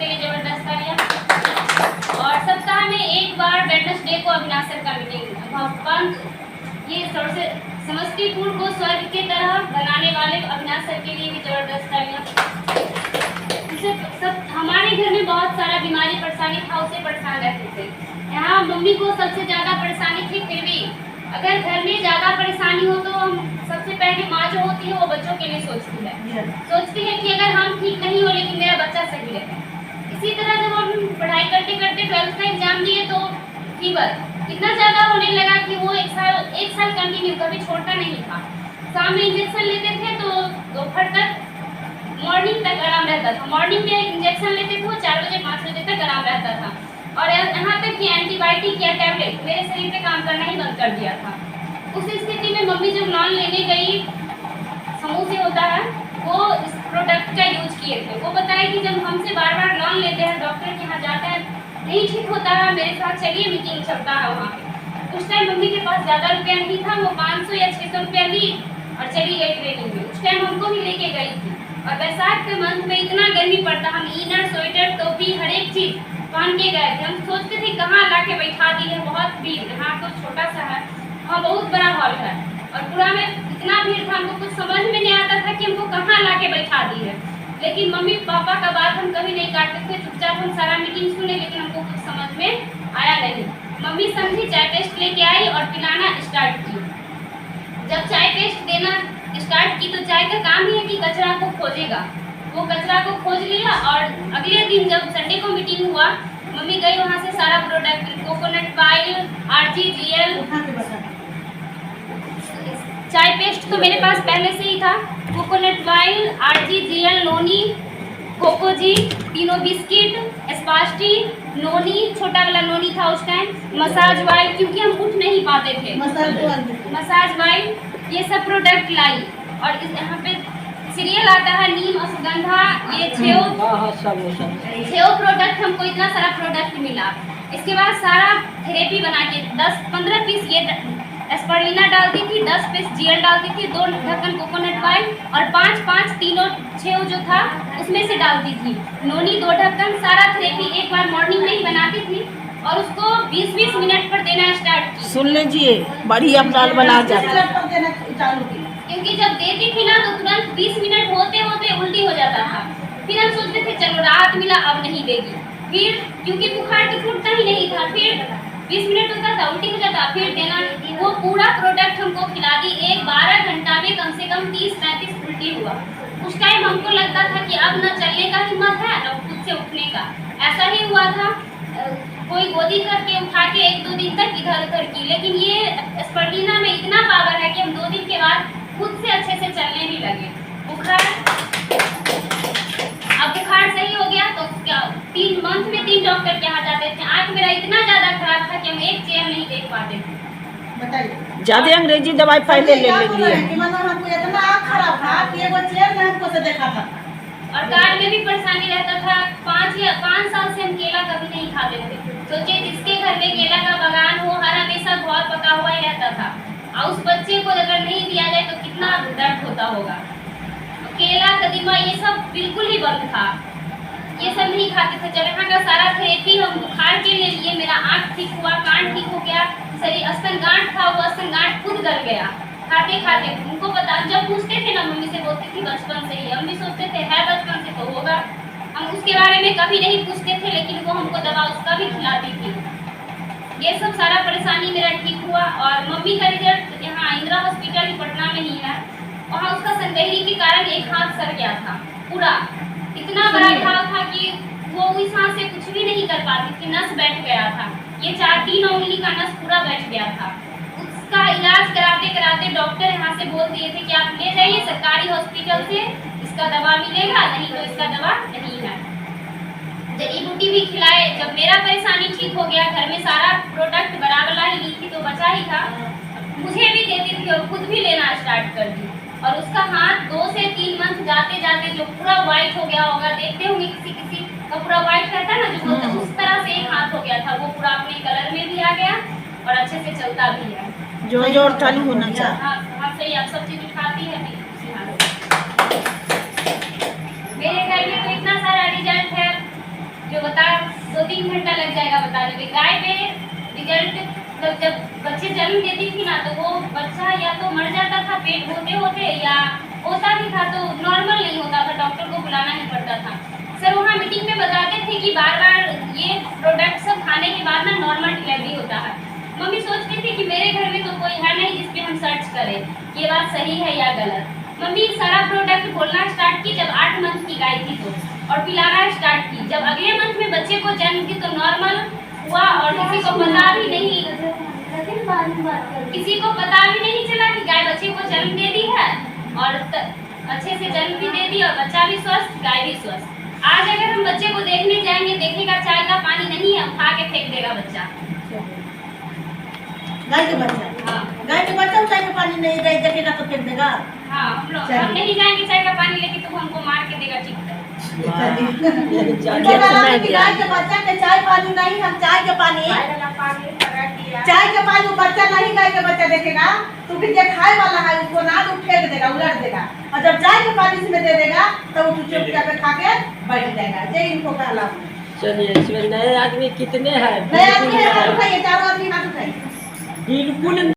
के लिए जबरदस्त तालियां। और सप्ताह में एक बार वेडनेसडे को अविनाश सर का मीटिंग ये सबसे समस्तीपुर को स्वर्ग की तरह बनाने वाले अविनाश सर के लिए भी जबरदस्त तालियां। सब हमारे घर में बहुत सारा बीमारी परेशानी था, उससे परेशान रहते थे। यहाँ मम्मी को सबसे ज़्यादा परेशानी थी, फिर भी अगर घर में ज़्यादा परेशानी हो तो हम सबसे पहले माँ जो होती है वो बच्चों के लिए सोचती है। सोचती है कि अगर हम ठीक नहीं हो लेकिन मेरा बच्चा सही रहे। इसी तरह जब हम पढ़ाई करते करते 12th का एग्जाम दिए तो फीवर इतना ज़्यादा होने लगा कि वो एक साल कंटिन्यू कभी छोड़ता नहीं था। शाम में इंजेक्शन लेते थे तो दोपहर तक मॉर्निंग तक आराम रहता था। मॉर्निंग में इंजेक्शन लेते थे वो 4 बजे 5 बजे तक आराम रहता था। और यहाँ तक कि एंटीबायोटिक या टैबलेट मेरे शरीर पे काम करना ही बंद कर दिया था। उस स्थिति में मम्मी जब लोन लेने गई, समूह से होता है, वो इस प्रोडक्ट का यूज किए थे। वो बताया कि जब हमसे बार बार लोन लेते हैं, डॉक्टर के यहाँ जाते हैं, नहीं ठीक होता है, मेरे साथ चलिए मीटिंग चलता है वहाँ पे। उस टाइम मम्मी के पास ज़्यादा रुपया नहीं था, वो 500 या 600 रुपया ली और चली गई ट्रेनिंग में। उस टाइम हमको भी लेके गई थी। और बैसाख के मंथ में इतना गर्मी पड़ता, हम इनर स्वेटर टोपी हर एक चीज़ पहन के गए थे। हम सोचते थे कहाँ ला के बैठा दी है, बहुत भीड़, यहाँ तो छोटा सा है, वहाँ बहुत बड़ा हॉल है और पूरा में इतना भीड़ था, हमको कुछ समझ में नहीं आता था कि हमको कहाँ ला के बैठा दी है। लेकिन मम्मी पापा का बात हम कभी नहीं काटते थे, चुपचाप हम सारा मीटिंग सुने, लेकिन हमको कुछ समझ में आया नहीं। मम्मी समझी, चाय टेस्ट लेके आई और पिलाना स्टार्ट की। जब चाय टेस्ट देना स्टार्ट की तो चाय का काम ही है कि कचरा को खोजेगा। वो कचरा को खोज लिया और अगले दिन जब संडे को मीटिंग हुआ, मम्मी गई वहाँ से सारा प्रोडक्ट, कोकोनट ऑयल, RGGL, चाय पेस्ट तो मेरे पास पहले से ही था, कोकोनट ऑयल, RGGL, नोनी, कोकोजी, तीनों बिस्किट, स्पास्टी, नोनी, छोटा वाला नोनी था उस टाइम, मसाज ऑयल, क्योंकि हम उठ नहीं पाते थे, मसाज ऑयल, ये सब प्रोडक्ट लाई। और यहाँ पे सीरियल आता है नीम, अश्वगंधा, ये 6 प्रोडक्ट, हमको इतना सारा प्रोडक्ट मिला। इसके बाद सारा थेरेपी बना के 10-15 पीस ये एस्पर्लिना डालती थी, 10 पीस GL डालती थी, 2 ढक्कन कोकोनट ऑयल और 5-5 तीनों 6 जो था उसमें से डालती थी। नोनी 2 ढक्कन, सारा थेरेपी एक बार मॉर्निंग में ही बनाती थी और उसको 20-20 मिनट पर देना स्टार्ट की। सुन लीजिए, बड़ी अपनाल बना जाता, क्योंकि जब देती थी ना तो तुरंत 20 मिनट होते होते उल्टी हो जाता था। फिर हम सोचते थे चलो राहत मिला, अब नहीं देगी। फिर क्योंकि बुखार तो छूटता ही नहीं था, फिर 20 मिनट होता था, उल्टी हो जाता, फिर देना। वो पूरा प्रोडक्ट हमको खिला दी। 12 घंटा में कम से कम 30-35 उल्टी हुआ। उस टाइम हमको लगता था कि अब न चलने का हिम्मत है न खुद से उठने का। ऐसा ही हुआ था, कोई गोदी करके उठा के 1-2 दिन तक इधर उधर की। लेकिन ये स्पर्लिना में इतना पावर है कि हम 2 दिन के बाद खुद से अच्छे से चलने भी लगे। अब बुखार सही हो गया तो क्या 3 मंथ में 3 डॉक्टर के यहाँ जाते थे। आँख मेरा इतना ज़्यादा खराब था कि हम एक चेयर नहीं देख पाते थे। बताइए, ज्यादा अंग्रेजी दवाई पहले ले लेंगे। इतना आँख खराब था कि एगो चेयर में हमको से देखा था। और कार्ड में भी परेशानी रहता था। 5 साल से हम केला कभी नहीं खाते थे। सोचिए जिसके घर में केला का बागान हो, हर हमेशा बहुत पका हुआ ही रहता था, और उस बच्चे को अगर नहीं दिया जाए तो कितना दर्द होता होगा। केला, कदीमा, ये सब बिल्कुल ही बंद था, ये सब नहीं खाते थे। जब यहाँ का सारा थेरेपी हम बुखार के लिए लिए, मेरा आँख ठीक हुआ, कान ठीक हो गया, शरीर स्तन गांठ था, वो स्तन गांठ खुद गल गया खाते खाते। उनको पता, जब पूछते थे ना, मम्मी से बोलती थी बचपन से ही, हम भी सोचते थे है बचपन से तो होगा, हम उसके बारे में कभी नहीं पूछते थे, लेकिन वो हमको दवा उसका भी खिलाती थी। ये सब सारा परेशानी मेरा ठीक हुआ। और मम्मी का रिजल्ट यहाँ इंदिरा हॉस्पिटल पटना में ही है, वहाँ उसका संदेही के कारण एक हाथ सड़ गया था पूरा, इतना बड़ा घाव था कि वो उस हाथ से कुछ भी नहीं कर पाती थी, नस बैठ गया था, ये 4-3 उंगली का नस पूरा बैठ गया था। उसका इलाज कराते कराते डॉक्टर यहाँ से बोल दिए थे कि आप ले जाइए सरकारी हॉस्पिटल से, इसका दवा मिलेगा, नहीं तो इसका दवा नहीं है। जड़ी बूटी भी खिलाए। जब मेरा परेशानी ठीक हो गया, घर में सारा प्रोडक्ट बराबर ही ली थी तो बचा ही था, मुझे भी देती थी और खुद भी लेना स्टार्ट कर दी। और उसका हाथ 2 से 3 मंथ जाते जाते जो पूरा व्हाइट हो गया होगा, देखते होंगे किसी का पूरा व्हाइट रहता है ना, जो बोलते उस तरह से एक हाथ हो गया था, वो पूरा अपने कलर में भी आ गया और अच्छे से चलता भी है। जो चालू होना चाहिए। हाँ सही, आप सब चीज उठाती है उसी हाथ से। मेरे घर में तो इतना सारा रिजल्ट है, तो बता 2-3 घंटा लग जाएगा बताने में। गाय में रिजल्ट जब बच्चे जन्म देती थी ना, तो वो बच्चा या तो मर जाता था पेट होते होते, या होता भी था तो नॉर्मल नहीं होता था, डॉक्टर को बुलाना ही पड़ता था। सर वहाँ मीटिंग में बताते थे कि बार बार ये प्रोडक्ट सब खाने के बाद ना नॉर्मल डिलीवरी होता है। मम्मी सोचती थी कि मेरे घर में तो कोई है नहीं जिस पे हम सर्च करें ये बात सही है या गलत। मम्मी सारा प्रोडक्ट बोलना स्टार्ट की जब 8 मंथ की गाय थी तो, और पिलाना स्टार्ट की जब अगले मंथ में बच्चे को जन्म दी तो नॉर्मल हुआ, और किसी को पता भी नहीं चला कि गाय बच्चे को जन्म दे दी है, और अच्छे से जन्म भी दे दी, और बच्चा भी स्वस्थ, गाय भी स्वस्थ। आज अगर हम बच्चे को देखने जाएंगे, देखेगा चाय का पानी नहीं है, उठा के फेंक देगा बच्चा। गाय के बच्चा, हाँ गाय के बच्चा चाय का पानी नहीं देखेगा तो फेंक देगा। हाँ, हम नहीं जाएंगे चाय का पानी लेके तो हमको मार के देगा ठीक है। गाय के बच्चा के चाय पानी नहीं, हम चाय के पानी वो बच्चा नहीं, गाय का बच्चा देखेगा तो फिर जो खाए वाला है उसको ना तो फेंक देगा, उलट देगा, और जब चाय के पानी इसमें दे देगा तो वो चुपचाप पे खा के बैठ जाएगा। ये इनको कहला। चलिए इसमें नए आदमी कितने हैं? नए आदमी हाथ उठाइए, 4 आदमी हाथ उठाइए। बिल्कुल